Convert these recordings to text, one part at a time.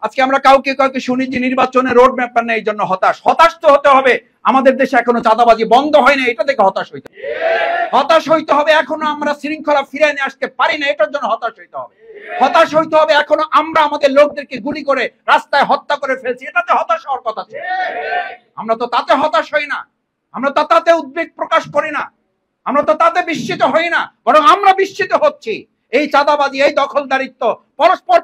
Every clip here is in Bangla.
আজকে আমরা কাউকে কাউকে শুনি যে নির্বাচনের রোড ম্যাপ নেই, এই জন্য হতাশ তো হতে হবে। আমাদের দেশে এখনো চাঁদাবাজি বন্ধ হয় না, এটা দেখে হতাশ হইতে হবে। এখনো আমরা শৃঙ্খলা ফিরিয়ে নিয়ে আসতে পারি না, এটার জন্য হতাশ হইতে হবে। এখনো আমরা আমাদের লোকদেরকে গুলি করে রাস্তায় হত্যা করে ফেলছি, এটাতে হতাশ হওয়ার কথা ছিল। আমরা তো তাতে হতাশ হই না, আমরা তো তাতে উদ্বেগ প্রকাশ করি না, আমরা তো তাতে বিস্মিত হই না, বরং আমরা বিস্মিত হচ্ছি এই চাঁদাবাজি, এই দখলদারিত্ব,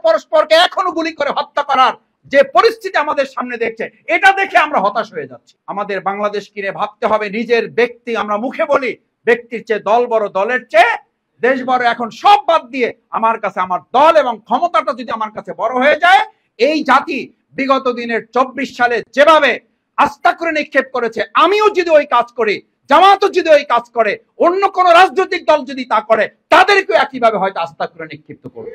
পরস্পরকে এখনো গুলি করে হত্যা করার যে পরিস্থিতি আমাদের সামনে দেখছে, এটা দেখে আমরা হতাশ হয়ে যাচ্ছি। আমাদের বাংলাদেশ কিনে ভাবতে হবে নিজের ব্যক্তি, আমরা মুখে বলি ব্যক্তির চেয়ে দল বড়, দলের চেয়ে দেশ বড়। এখন সব বাদ দিয়ে আমার কাছে আমার দল এবং ক্ষমতাটা যদি আমার কাছে বড় হয়ে যায়, এই জাতি বিগত দিনের 24 সালে যেভাবে আস্থা করে নিক্ষেপ করেছে, আমিও যদি ওই কাজ করি, জামাতও যদি ওই কাজ করে, অন্য কোন রাজনৈতিক দল যদি তা করে, তাদেরকেও একইভাবে হয়তো আস্থা করে নিক্ষিপ্ত করবে।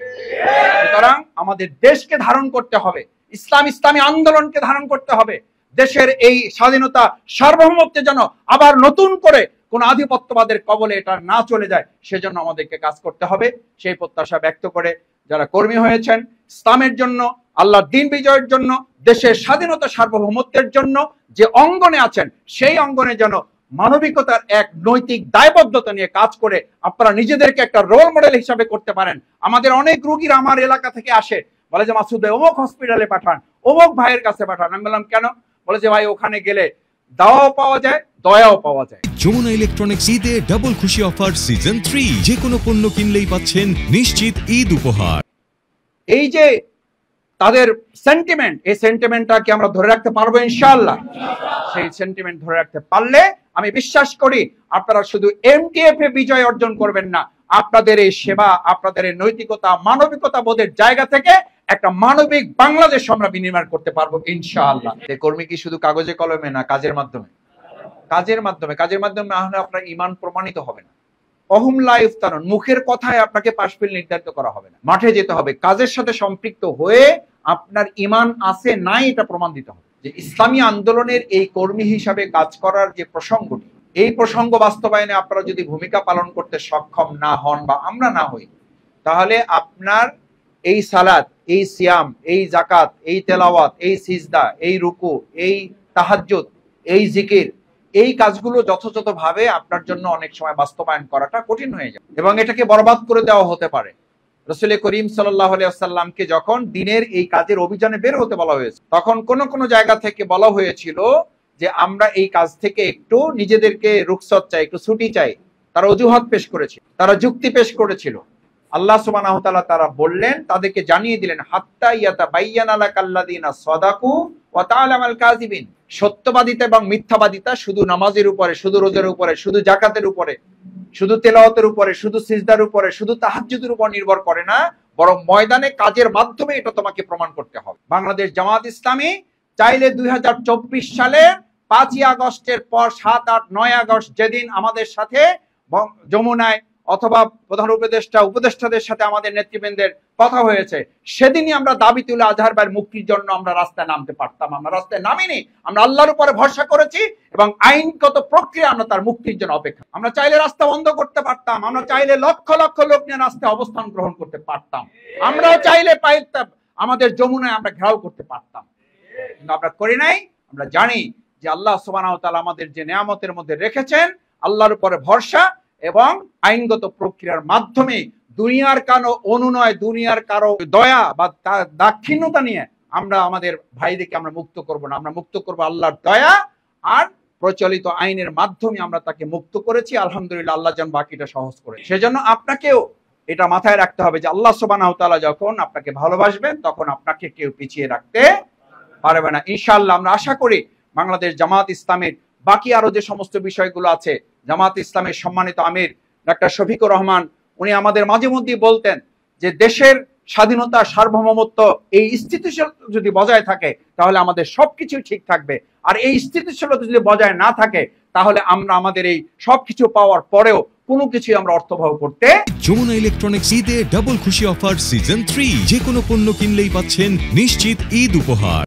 সুতরাং আমাদের দেশকে ধারণ করতে হবে, ইসলামী আন্দোলনকে ধারণ করতে হবে। দেশের এই স্বাধীনতা সার্বভৌমত্বে যেন আবার নতুন করে কোন আধিপত্যবাদের কবলে এটা না চলে যায়, সেজন্য আমাদেরকে কাজ করতে হবে। সেই প্রত্যাশা ব্যক্ত করে যারা কর্মী হয়েছেন ইসলামের জন্য, আল্লাহর দ্বীন বিজয়ের জন্য, দেশের স্বাধীনতা সার্বভৌমত্বের জন্য যে অঙ্গনে আছেন, সেই অঙ্গনে যেন মানবিকতার এক নৈতিক দায়বদ্ধতা নিয়ে কাজ করে আপনারা নিজেদেরকে একটা রোল মডেল হিসাবে করতে পারেন। আমাদের অনেক রোগীরা আমার এলাকা থেকে আসে, বলে যে মাসুদ ভাই অমুক হসপিটালে পাঠান, অমুক ভাইয়ের কাছে পাঠান। আমি বললাম কেন? বলে যে ভাই ওখানে গেলে দাওয়াও পাওয়া যায়, দয়াও পাওয়া যায়। যমুনা ইলেকট্রনিক্স ঈদে ডাবল খুশি অফার সিজন 3, যে কোনো পণ্য কিনলেই পাচ্ছেন নিশ্চিত ঈদ উপহার। এই যে তাদের সেন্টিমেন্ট, এই সেন্টিমেন্টটাকে আমরা ধরে রাখতে পারবো ইনশাআল্লাহ। সেই সেন্টিমেন্ট ধরে রাখতে পারলে আমি বিশ্বাস করি আপনারা শুধু এমটিএফ এ বিজয় অর্জন করবেন না, আপনাদের এই সেবা, আপনাদের এই নৈতিকতা, মানবিকতা বোধের জায়গা থেকে একটা মানবিক বাংলাদেশ আমরা বিনির্মাণ করতে পারবো ইনশাআল্লাহ। এই কর্মী কি শুধু কাগজে কলমে না, কাজের মাধ্যমে না হলে আপনার ঈমান প্রমাণিত হবে না। অহুম লা ইফতানুন, মুখের কথায় আপনাকে পাশ ফেল নির্ধারিত করা হবে না। মাঠে যেতে হবে, কাজের সাথে সম্পৃক্ত হয়ে আপনার ঈমান আছে নাই এটা প্রমাণ দিতে হবে। যে ইসলামী আন্দোলনের এই কর্মী হিসাবে কাজ করার যে প্রসঙ্গটি, এই প্রসঙ্গ বাস্তবায়নে আপনারা যদি ভূমিকা পালন করতে সক্ষম না হন বা আমরা না হই, তাহলে আপনার এই সালাত, এই সিয়াম, এই জাকাত, এই তেলাওয়াত, এই সিজদা, এই রুকু, এই তাহাজ্জুদ, এই জিকির, এই কাজগুলো যথাযথভাবে আপনার জন্য অনেক সময় বাস্তবায়ন করাটা কঠিন হয়ে যায় এবং এটাকে বরবাদ করে দেওয়া হতে পারে। রাসূল করিম সাল্লাল্লাহু আলাইহি ওয়াসাল্লামকে যখন দ্বীনের এই কাজের অভিযানে বের হতে বলা হয়েছে, তখন কোন জায়গা থেকে বলা হয়েছিল যে আমরা এই কাজ থেকে একটু নিজেদেরকে রুখসত চাই, একটু ছুটি চাই। তারা অজুহাত পেশ করেছিল, তারা যুক্তি পেশ করেছিল। আল্লাহ সুবহানাহু ওয়া তাআলা তারা বললেন, তাদেরকে জানিয়ে দিলেন, হাত্তা ইয়াতাবায়্যানা লাকাল্লাযিনা সাদাকু ওয়া তাআলামাল কাযিবিন। সত্যবাদিতা এবং মিথ্যাবাদিতা শুধু নামাজের উপরে, শুধু রোজার উপরে, শুধু যাকাতের উপরে, শুধু তেলাওয়াতের উপরে, শুধু সিজদার উপরে, শুধু তাহাজ্জুদের উপর নির্ভর করে না, বরং ময়দানে কাজের মাধ্যমে এটা তোমাকে প্রমাণ করতে হবে। বাংলাদেশ জামাত ইসলামী চাইলে 2024 সালে 5ই আগস্টের পর 7, 8, 9 আগস্ট যেদিন আমাদের সাথে যমুনায় অথবা প্রধান উপদেষ্টাদের সাথে আমাদের নেতৃবৃন্দের কথা হয়েছে, সেদিনই আমরা দাবি তুলে আজহার ভাইয়ের মুক্তির জন্য আমরা রাস্তায় নামতে পারতাম। আমরা রাস্তায় নামিনি, আমরা আল্লাহর উপরে ভরসা করেছি এবং আইনগত প্রক্রিয়া আমরা তার মুক্তির জন্য অপেক্ষা। আমরা চাইলে রাস্তা বন্ধ করতে পারতাম, আমরা চাইলে লক্ষ লক্ষ লোক নিয়ে রাস্তায় অবস্থান গ্রহণ করতে পারতাম, আমরাও চাইলে আমাদের যমুনায় আমরা ঘেরাও করতে পারতাম, কিন্তু আমরা করি নাই। আমরা জানি যে আল্লাহ সুবহানাহু ওয়া তাআলা আমাদের যে নিয়ামতের মধ্যে রেখেছেন, আল্লাহর উপরে ভরসা এবং আইনগত প্রক্রিয়ার মাধ্যমে দুনিয়ার কারো অনুনয়, দুনিয়ার কারো দয়া বা দাক্ষিণ্যতা নিয়ে আমরা আমাদের ভাইদেরকে আমরা মুক্ত করব না। আমরা মুক্ত করব আল্লাহর দয়া আর প্রচলিত আইনের মাধ্যমে আমরা তাকে মুক্ত করেছি। আলহামদুলিল্লাহ, আল্লাহ যেন বাকিটা সহজ করে। সেজন্য আপনাকেও এটা মাথায় রাখতে হবে যে আল্লাহ সুবহানাহু ওয়া তাআলা যখন আপনাকে ভালোবাসবেন, তখন আপনাকে কেউ পিছিয়ে রাখতে পারবে না ইনশাআল্লাহ। আমরা আশা করি বাংলাদেশ জামাত ইসলামের বাকি আরো যে সমস্ত বিষয়গুলো আছে, জামাত ইসলামের সম্মানিত আমির ডাক্তার শফিকুর রহমান, উনি আমাদের মাঝে মধ্যেই বলতেন যে দেশের স্বাধীনতা, সার্বভৌমত্ব, এই স্থিতিশীলতা যদি বজায় থাকে তাহলে আমাদের সবকিছু ঠিক থাকবে। আর এই স্থিতিশীলতা যদি বজায় না থাকে তাহলে আমরা আমাদের এই সবকিছু পাওয়ার পরেও কোনো কিছুই আমরা অর্থবহ করতে। যমুনা ইলেকট্রনিক্স ঈদে ডাবল খুশি অফার সিজন 3, যে কোনো পণ্য কিনলেই পাচ্ছেন নিশ্চিত ঈদ উপহার।